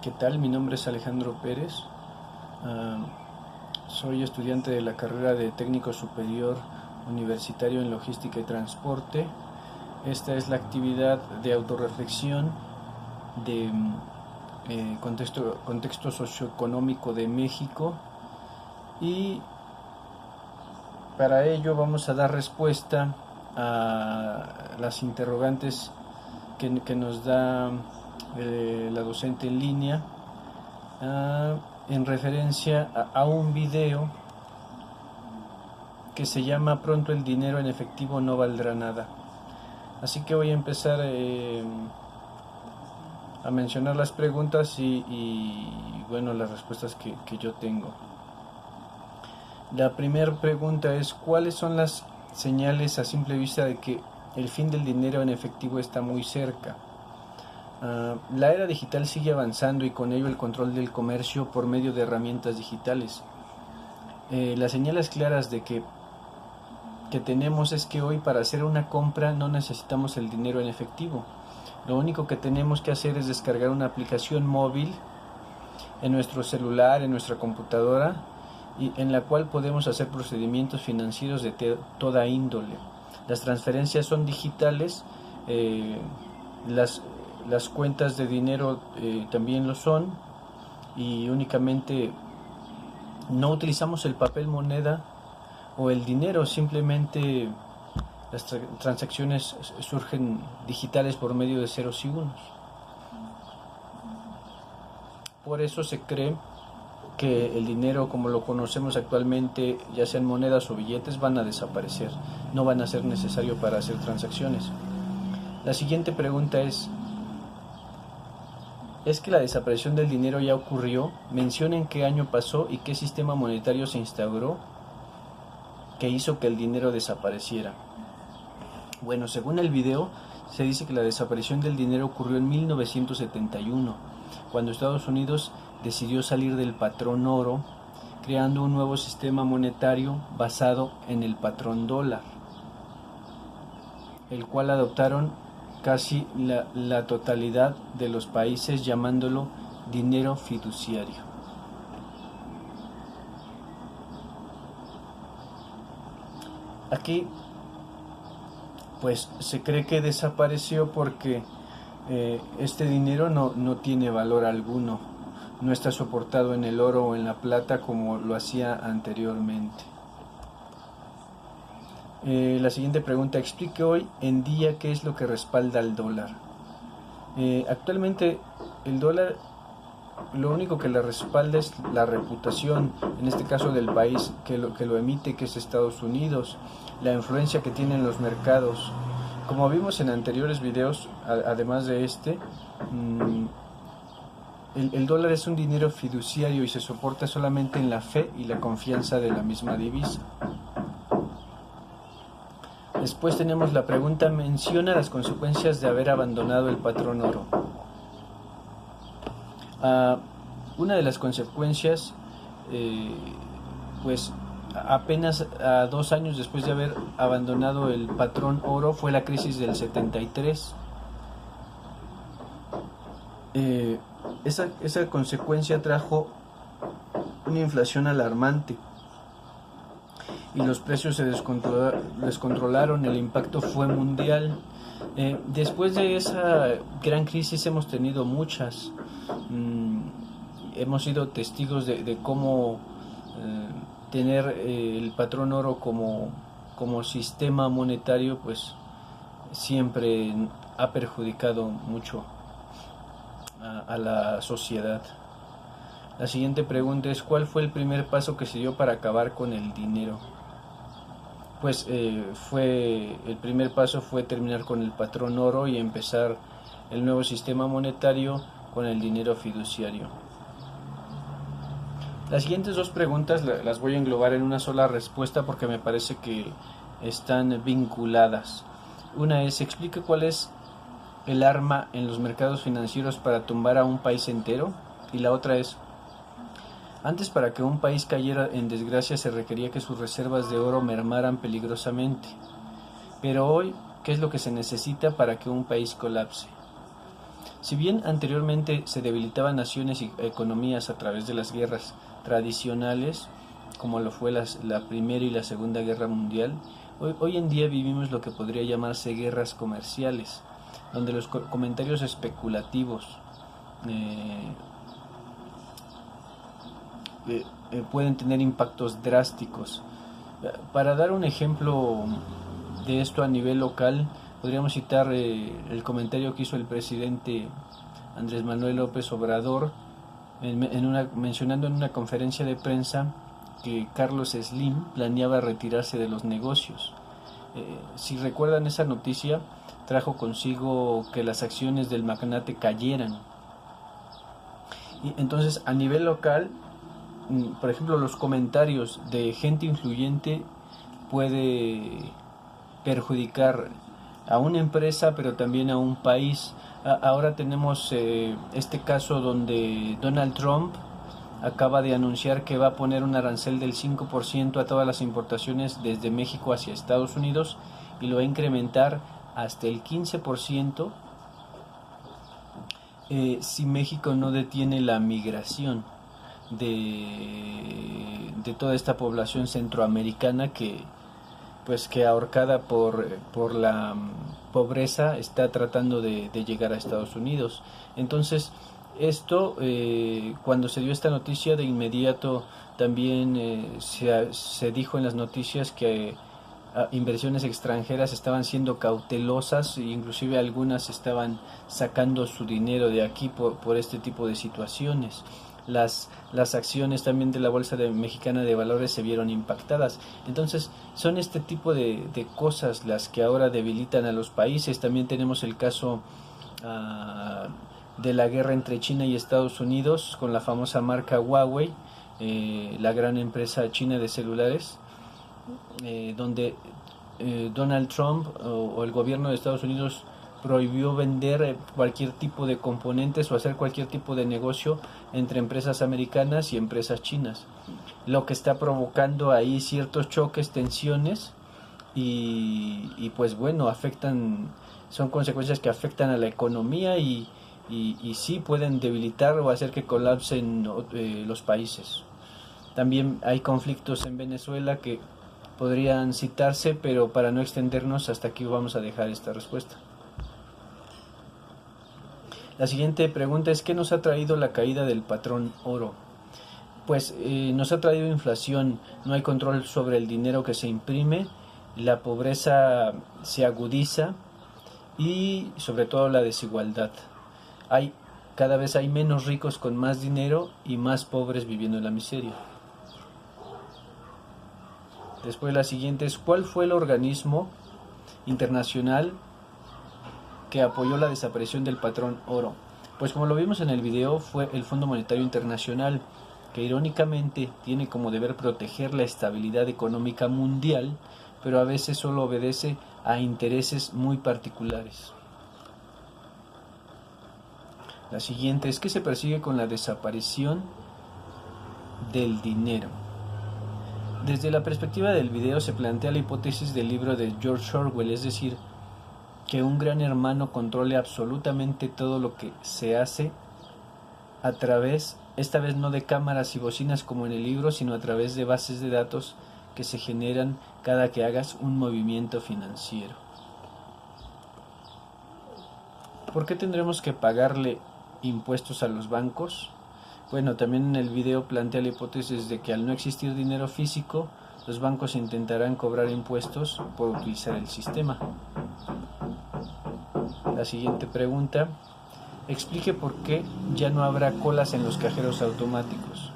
¿Qué tal? Mi nombre es Alejandro Pérez. Soy estudiante de la carrera de Técnico Superior Universitario en Logística y Transporte. Esta es la actividad de autorreflexión de contexto socioeconómico de México, y para ello vamos a dar respuesta a las interrogantes que nos da la docente en línea, en referencia a un video que se llama "Pronto el dinero en efectivo no valdrá nada". Así que voy a empezar a mencionar las preguntas y bueno, las respuestas que yo tengo. La primera pregunta es: ¿cuáles son las señales a simple vista de que el fin del dinero en efectivo está muy cerca? La era digital sigue avanzando y con ello el control del comercio por medio de herramientas digitales. Las señales claras de que tenemos es que hoy, para hacer una compra, no necesitamos el dinero en efectivo. Lo único que tenemos que hacer es descargar una aplicación móvil en nuestro celular, en nuestra computadora, y en la cual podemos hacer procedimientos financieros de toda índole. Las transferencias son digitales, las cuentas de dinero también lo son, y únicamente no utilizamos el papel moneda o el dinero, simplemente las transacciones surgen digitales por medio de ceros y unos. Por eso se cree que el dinero, como lo conocemos actualmente, ya sean monedas o billetes, van a desaparecer, no van a ser necesarios para hacer transacciones. La siguiente pregunta ¿es que la desaparición del dinero ya ocurrió? Mencionen qué año pasó y qué sistema monetario se instauró que hizo que el dinero desapareciera. Bueno, según el video, se dice que la desaparición del dinero ocurrió en 1971, cuando Estados Unidos decidió salir del patrón oro, creando un nuevo sistema monetario basado en el patrón dólar, el cual adoptaron casi la totalidad de los países, llamándolo dinero fiduciario. Aquí pues se cree que desapareció porque este dinero no tiene valor alguno, no está soportado en el oro o en la plata como lo hacía anteriormente. La siguiente pregunta: explique hoy en día qué es lo que respalda al dólar. Actualmente el dólar, lo único que le respalda es la reputación, en este caso del país que lo emite, que es Estados Unidos, la influencia que tiene en los mercados. Como vimos en anteriores videos, además de el dólar es un dinero fiduciario y se soporta solamente en la fe y la confianza de la misma divisa. Después tenemos la pregunta: menciona las consecuencias de haber abandonado el patrón oro. Una de las consecuencias, pues apenas 2 años después de haber abandonado el patrón oro, fue la crisis del 73. Esa consecuencia trajo una inflación alarmante y los precios se descontrolaron. El impacto fue mundial. Después de esa gran crisis hemos tenido muchas. Hemos sido testigos de cómo tener el patrón oro como sistema monetario pues siempre ha perjudicado mucho a la sociedad. La siguiente pregunta es: ¿cuál fue el primer paso que se dio para acabar con el dinero? Pues el primer paso fue terminar con el patrón oro y empezar el nuevo sistema monetario con el dinero fiduciario. Las siguientes 2 preguntas las voy a englobar en una sola respuesta porque me parece que están vinculadas. Una es: explique cuál es el arma en los mercados financieros para tumbar a un país entero. Y la otra es: antes, para que un país cayera en desgracia se requería que sus reservas de oro mermaran peligrosamente. Pero hoy, ¿qué es lo que se necesita para que un país colapse? Si bien anteriormente se debilitaban naciones y economías a través de las guerras tradicionales, como lo fue la Primera y la Segunda Guerra Mundial, hoy en día vivimos lo que podría llamarse guerras comerciales, donde los comentarios especulativos pueden tener impactos drásticos. Para dar un ejemplo de esto a nivel local, podríamos citar el comentario que hizo el presidente Andrés Manuel López Obrador, mencionando en una conferencia de prensa que Carlos Slim planeaba retirarse de los negocios. Si recuerdan, esa noticia trajo consigo que las acciones del magnate cayeran. Y entonces, a nivel local, por ejemplo, los comentarios de gente influyente puede perjudicar a una empresa, pero también a un país. Ahora tenemos este caso donde Donald Trump acaba de anunciar que va a poner un arancel del 5% a todas las importaciones desde México hacia Estados Unidos y lo va a incrementar hasta el 15% si México no detiene la migración de toda esta población centroamericana que ahorcada por la pobreza está tratando de llegar a Estados Unidos. Entonces esto, cuando se dio esta noticia, de inmediato también se dijo en las noticias que inversiones extranjeras estaban siendo cautelosas e inclusive algunas estaban sacando su dinero de aquí por este tipo de situaciones. Las acciones también de la Bolsa Mexicana de Valores se vieron impactadas. Entonces son este tipo de cosas las que ahora debilitan a los países. También tenemos el caso de la guerra entre China y Estados Unidos con la famosa marca Huawei, la gran empresa china de celulares, donde Donald Trump o el gobierno de Estados Unidos prohibió vender cualquier tipo de componentes o hacer cualquier tipo de negocio entre empresas americanas y empresas chinas, lo que está provocando ahí ciertos choques, tensiones y pues bueno, son consecuencias que afectan a la economía y sí pueden debilitar o hacer que colapsen los países. También hay conflictos en Venezuela que podrían citarse, pero para no extendernos, hasta aquí vamos a dejar esta respuesta. La siguiente pregunta es: ¿qué nos ha traído la caída del patrón oro? Pues nos ha traído inflación, no hay control sobre el dinero que se imprime, la pobreza se agudiza y sobre todo la desigualdad. Cada vez hay menos ricos con más dinero y más pobres viviendo en la miseria. Después la siguiente es: ¿cuál fue el organismo internacional que apoyó la desaparición del patrón oro? Pues como lo vimos en el video, fue el Fondo Monetario Internacional, que irónicamente tiene como deber proteger la estabilidad económica mundial, pero a veces solo obedece a intereses muy particulares. La siguiente es: ¿qué se persigue con la desaparición del dinero? Desde la perspectiva del video se plantea la hipótesis del libro de George Orwell, es decir, que un gran hermano controle absolutamente todo lo que se hace a través, esta vez no de cámaras y bocinas como en el libro, sino a través de bases de datos que se generan cada que hagas un movimiento financiero. ¿Por qué tendremos que pagarle impuestos a los bancos? Bueno, también en el video plantea la hipótesis de que al no existir dinero físico, los bancos intentarán cobrar impuestos por utilizar el sistema. La siguiente pregunta: explique por qué ya no habrá colas en los cajeros automáticos.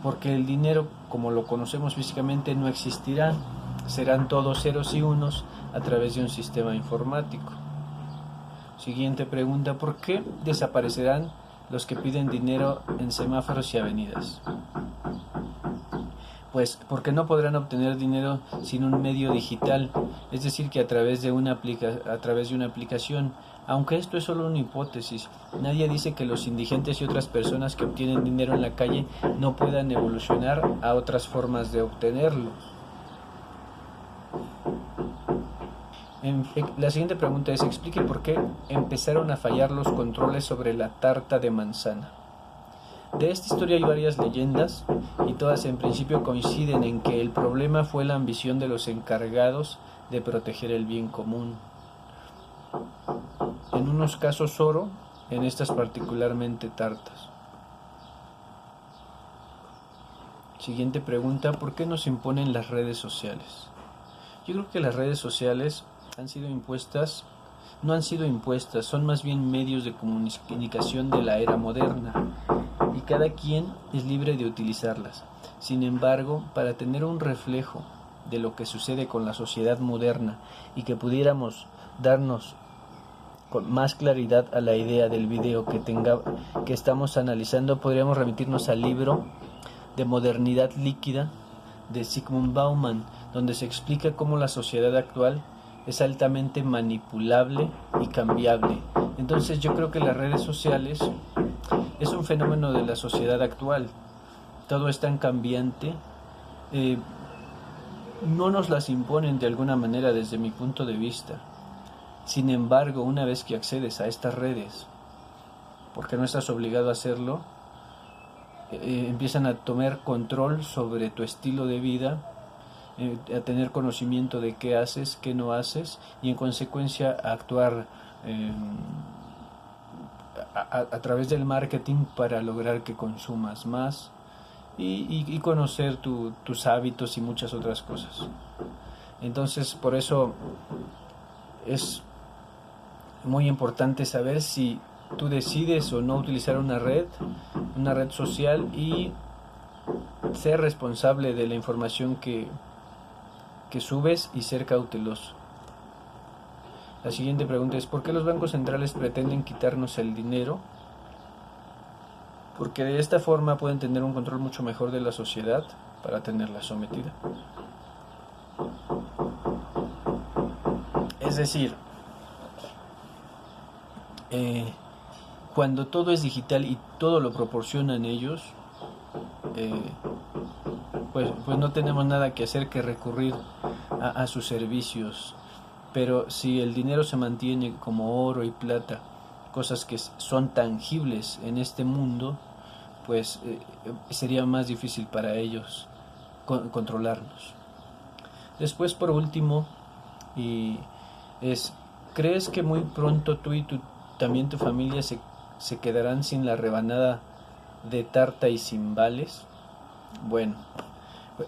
Porque el dinero, como lo conocemos físicamente, no existirá. Serán todos ceros y unos a través de un sistema informático. Siguiente pregunta: ¿por qué desaparecerán los que piden dinero en semáforos y avenidas? Pues porque no podrán obtener dinero sin un medio digital, es decir, que a través de una aplicación. Aunque esto es solo una hipótesis, nadie dice que los indigentes y otras personas que obtienen dinero en la calle no puedan evolucionar a otras formas de obtenerlo. La siguiente pregunta es: explique por qué empezaron a fallar los controles sobre la tarta de manzana. De esta historia hay varias leyendas y todas en principio coinciden en que el problema fue la ambición de los encargados de proteger el bien común. En unos casos oro, en estas particularmente tartas. Siguiente pregunta: ¿por qué nos imponen las redes sociales? Yo creo que las redes sociales no han sido impuestas, son más bien medios de comunicación de la era moderna y cada quien es libre de utilizarlas. Sin embargo, para tener un reflejo de lo que sucede con la sociedad moderna y que pudiéramos darnos con más claridad a la idea del video que estamos analizando, podríamos remitirnos al libro de Modernidad Líquida de Zygmunt Bauman, donde se explica cómo la sociedad actual es altamente manipulable y cambiable. Entonces yo creo que las redes sociales es un fenómeno de la sociedad actual. Todo es tan cambiante, no nos las imponen de alguna manera desde mi punto de vista. Sin embargo, una vez que accedes a estas redes, porque no estás obligado a hacerlo, empiezan a tomar control sobre tu estilo de vida, a tener conocimiento de qué haces, qué no haces, y en consecuencia a actuar a través del marketing para lograr que consumas más y conocer tus hábitos y muchas otras cosas. Entonces, por eso es muy importante saber si tú decides o no utilizar una red social, y ser responsable de la información que subes y ser cauteloso. La siguiente pregunta es: ¿por qué los bancos centrales pretenden quitarnos el dinero? Porque de esta forma pueden tener un control mucho mejor de la sociedad para tenerla sometida. Es decir, cuando todo es digital y todo lo proporcionan ellos, pues no tenemos nada que hacer que recurrir a sus servicios. Pero si el dinero se mantiene como oro y plata, cosas que son tangibles en este mundo, pues sería más difícil para ellos controlarnos. Después, por último, ¿crees que muy pronto tú y también tu familia se quedarán sin la rebanada de tarta y sin vales? Bueno,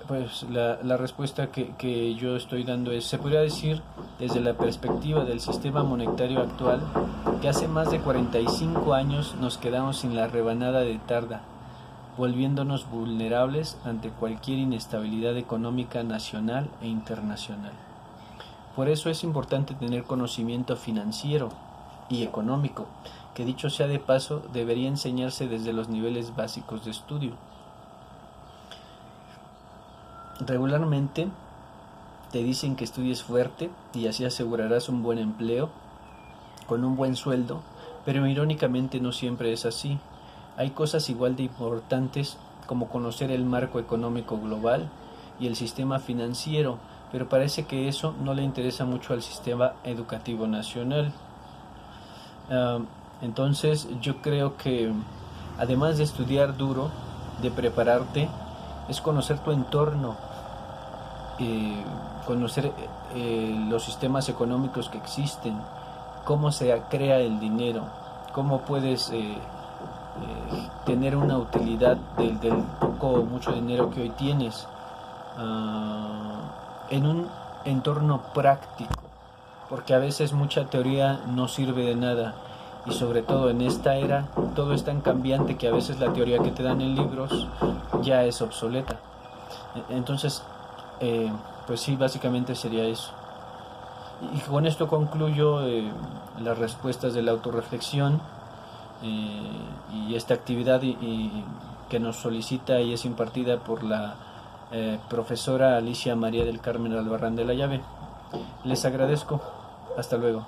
pues la respuesta que yo estoy dando es: se podría decir desde la perspectiva del sistema monetario actual que hace más de 45 años nos quedamos sin la rebanada de tarta, volviéndonos vulnerables ante cualquier inestabilidad económica nacional e internacional. Por eso es importante tener conocimiento financiero y económico, que dicho sea de paso debería enseñarse desde los niveles básicos de estudio. Regularmente te dicen que estudies fuerte y así asegurarás un buen empleo con un buen sueldo, pero irónicamente no siempre es así. Hay cosas igual de importantes como conocer el marco económico global y el sistema financiero, pero parece que eso no le interesa mucho al sistema educativo nacional. Entonces yo creo que además de estudiar duro, de prepararte, es conocer tu entorno, conocer los sistemas económicos que existen, cómo se crea el dinero, cómo puedes tener una utilidad del poco o mucho dinero que hoy tienes en un entorno práctico, porque a veces mucha teoría no sirve de nada. Y sobre todo en esta era, todo es tan cambiante que a veces la teoría que te dan en libros ya es obsoleta. Entonces, pues sí, básicamente sería eso. Y con esto concluyo las respuestas de la autorreflexión y esta actividad que nos solicita y es impartida por la profesora Alicia María del Carmen Albarrán de la Llave. Les agradezco. Hasta luego.